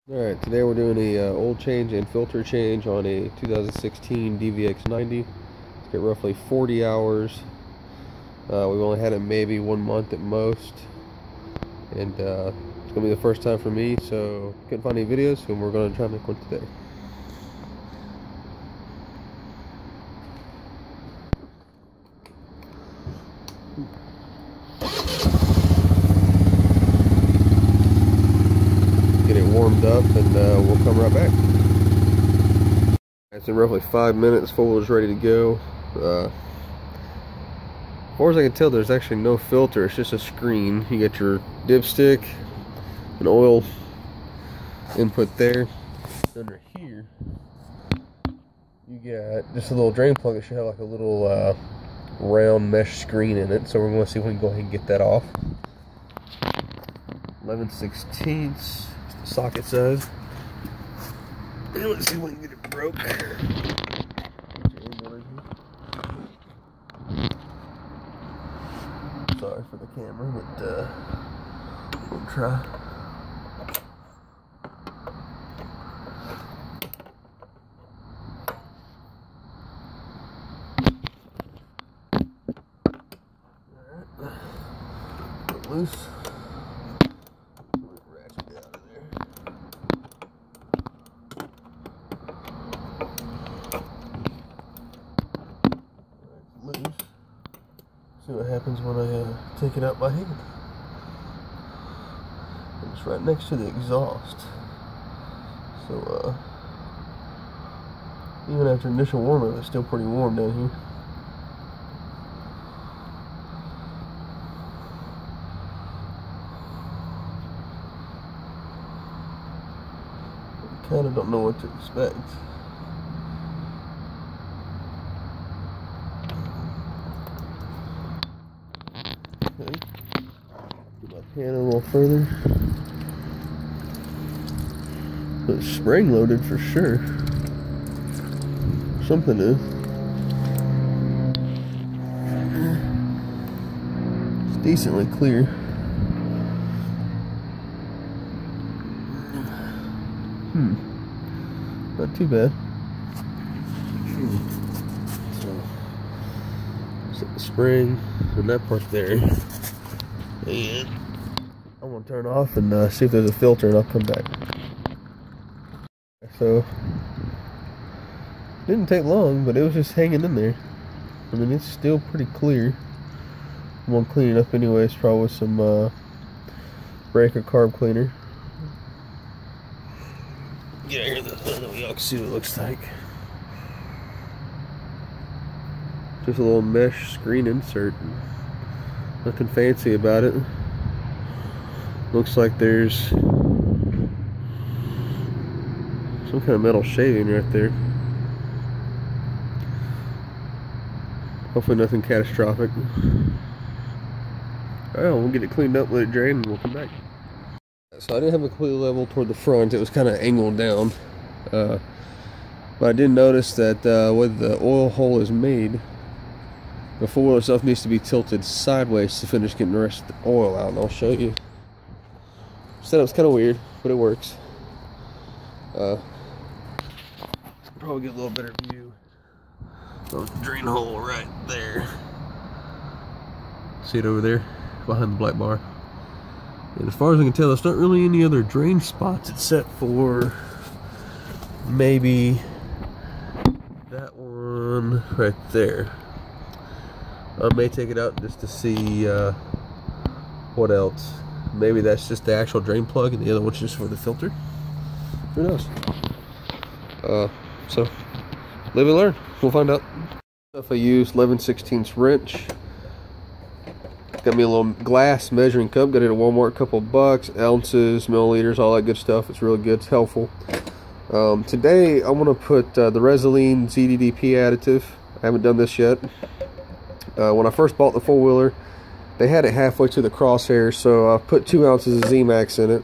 Alright, today we're doing a oil change and filter change on a 2016 DVX 90. It's got roughly 40 hours. We've only had it maybe 1 month at most. And it's going to be the first time for me, so couldn't find any videos, and we're going to try to make one today. Get it warmed up and we'll come right back. It's in roughly 5 minutes. Full is ready to go. As far as I can tell, there's actually no filter. It's just a screen. You get your dipstick, an oil input there. Under here, you got just a little drain plug that should have like a little round mesh screen in it. So we're going to see if we can go ahead and get that off. 11/16 socket size. And let's see if we can get it broke. Sorry for the camera, but we'll try. Alright. Put loose. See what happens when I take it out by hand. And it's right next to the exhaust. So even after initial warm-up, it's still pretty warm down here. I kind of don't know what to expect. Okay. Get my pan a little further. It's spring loaded for sure. Something is. It's decently clear. Not too bad. Set the spring and that part there. And I'm gonna turn off and see if there's a filter, and I'll come back. So didn't take long, but it was just hanging in there. I mean, it's still pretty clear. I'm gonna clean it up anyways, probably with some brake or carb cleaner. Get out here so y'all can see what it looks like. Just a little mesh screen insert. Nothing fancy about it. Looks like there's some kind of metal shaving right there. Hopefully nothing catastrophic. Alright, we'll get it cleaned up, let it drain, and we'll come back. So I didn't have it completely level toward the front. It was kind of angled down. But I did notice that where the oil hole is made, the four-wheel itself needs to be tilted sideways to finish getting the rest of the oil out, and I'll show you. Setup's kind of weird, but it works. Probably get a little better view of the drain hole right there. See it over there behind the black bar. And as far as I can tell, there's not really any other drain spots except for maybe that one right there. I may take it out just to see what else. Maybe that's just the actual drain plug and the other one's just for the filter. Who knows? So, live and learn. We'll find out. Stuff I used, 11/16 wrench. Got me a little glass measuring cup. Got it at Walmart, couple bucks, ounces, milliliters, all that good stuff. It's really good. It's helpful. Today I'm gonna put the Resolene ZDDP additive. I haven't done this yet. When I first bought the four-wheeler, they had it halfway to the crosshair, so I put 2 ounces of Z-Max in it,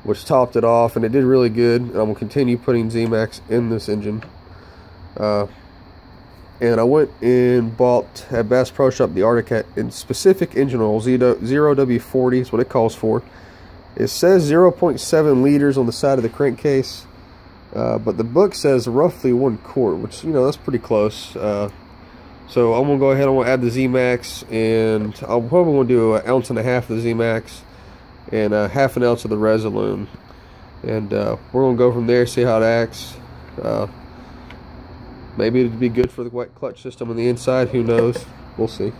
which topped it off, and it did really good. And I'm gonna continue putting Z-Max in this engine. And I went and bought at Bass Pro Shop the Arctic Cat in specific engine oil, 0W40 is what it calls for. It says 0.7 liters on the side of the crankcase, but the book says roughly 1 quart, which, you know, that's pretty close. So I'm gonna go ahead and we'll add the Z-Max, and I'm probably gonna do 1.5 ounces of the Z-Max and 1/2 ounce of the Resolution, and we're gonna go from there, see how it acts. Maybe it'd be good for the white clutch system on the inside. Who knows? We'll see.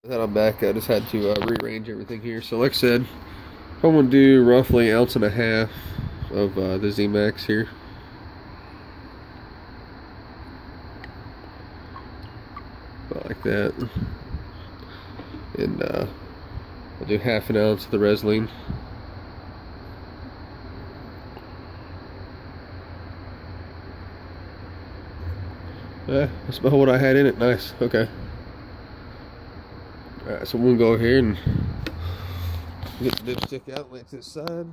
Then I'm back. I just had to rearrange everything here. So like I said, I'm gonna do roughly 1.5 ounces of the Z-Max here. About like that. And I'll do 1/2 ounce of the Resolution. Yeah, that's about what I had in it. Nice. Okay. Alright, so we'll go here and get the dipstick out, lay it to the side.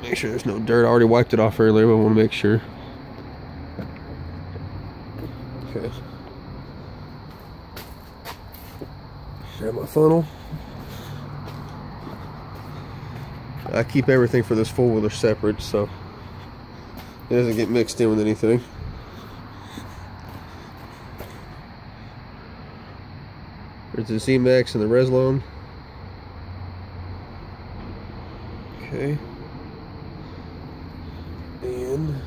Make sure there's no dirt. I already wiped it off earlier, but I want to make sure. Okay. Grab my funnel. I keep everything for this four-wheeler separate, so it doesn't get mixed in with anything. There's the Z-Max and the Resolution. Okay. And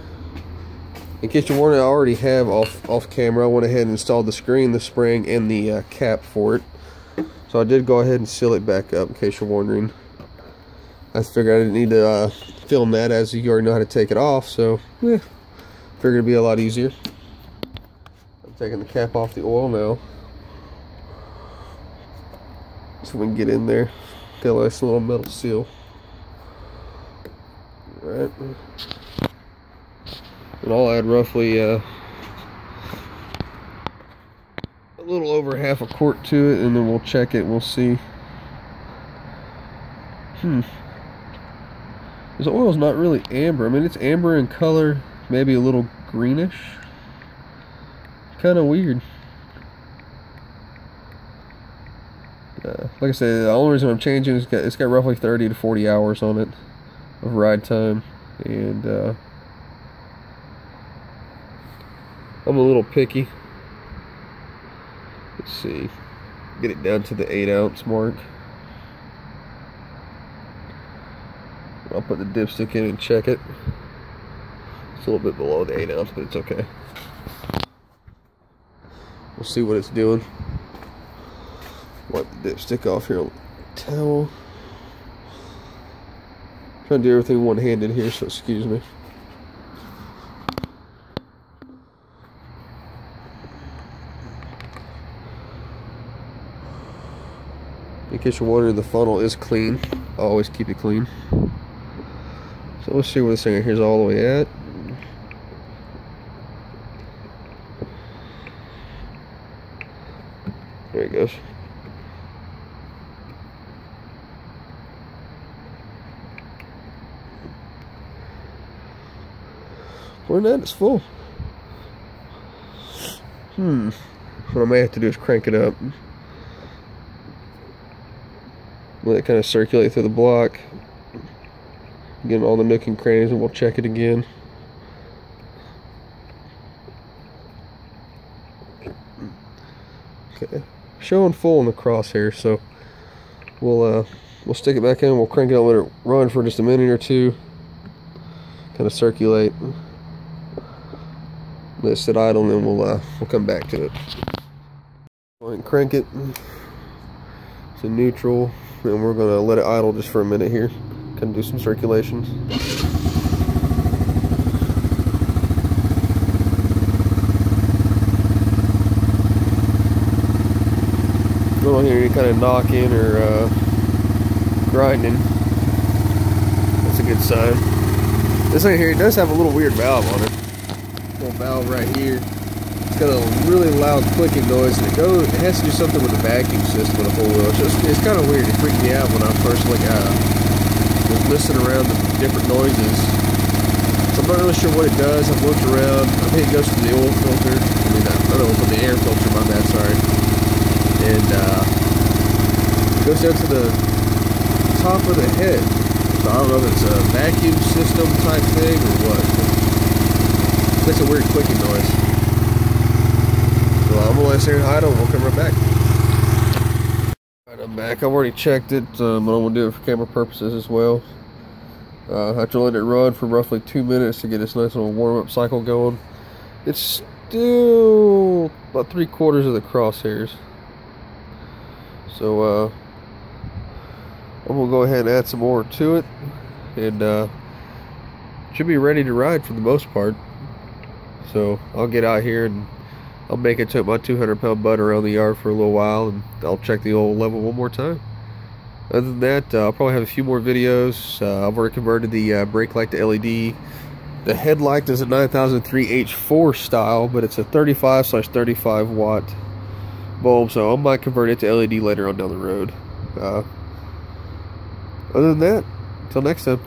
in case you're wondering, I already have off camera. I went ahead and installed the screen, the spring, and the cap for it. So I did go ahead and seal it back up, in case you're wondering. I figured I didn't need to film that, as you already know how to take it off, so figured it'd be a lot easier. I'm taking the cap off the oil now, so we can get in there. Got a nice little metal seal. Alright. And I'll add roughly a little over 1/2 quart to it, and then we'll check it and we'll see. This oil's not really amber. I mean, it's amber in color, maybe a little greenish. Kind of weird. Like I said, the only reason I'm changing is it's got roughly 30 to 40 hours on it of ride time, and I'm a little picky. Let's see, get it down to the 8 ounce mark. I'll put the dipstick in and check it. It's a little bit below the 8 ounce, but it's okay. We'll see what it's doing. Wipe the dipstick off here on the towel. Trying to do everything one-handed here, so excuse me. In case you're wondering, the funnel is clean. I always keep it clean. So let's see where this thing here's all the way at. There it goes. Where that is full. What I may have to do is crank it up. Let it kind of circulate through the block. Get all the nook and crannies, and we'll check it again. Okay, showing full in the crosshair, so we'll stick it back in. We'll crank it out, let it run for just a minute or two, kind of circulate. Let it sit idle, and then we'll come back to it. Go ahead and crank it to neutral, and we're gonna let it idle just for a minute here. Can do some circulations. You don't hear any kind of knocking or grinding. That's a good sign. This thing here, it does have a little weird valve on it. Little valve right here. It's got a really loud clicking noise, and it has to do something with the vacuum system of the whole wheel. It's kind of weird. It freaked me out when I first was listening around the different noises. So I'm not really sure what it does. I've looked around. I think it goes to the oil filter. I mean, not oil, but the air filter, my bad, sorry. And it goes down to the top of the head. So I don't know if it's a vacuum system type thing or what. It makes a weird clicking noise. So I'm gonna let it stay idle and we'll come right back. Alright, I'm back. I've already checked it, but I'm gonna do it for camera purposes as well. I have to let it run for roughly 2 minutes to get this nice little warm-up cycle going. It's still about 3/4 of the crosshairs. So I'm gonna go ahead and add some more to it, and should be ready to ride for the most part. So I'll get out here and I'll make it to my 200-pound butt around the yard for a little while, and I'll check the old level one more time. Other than that, I'll probably have a few more videos. I've already converted the brake light to LED. The headlight is a 9003 H4 style, but it's a 35/35 watt bulb, so I might convert it to LED later on down the road. Other than that, until next time.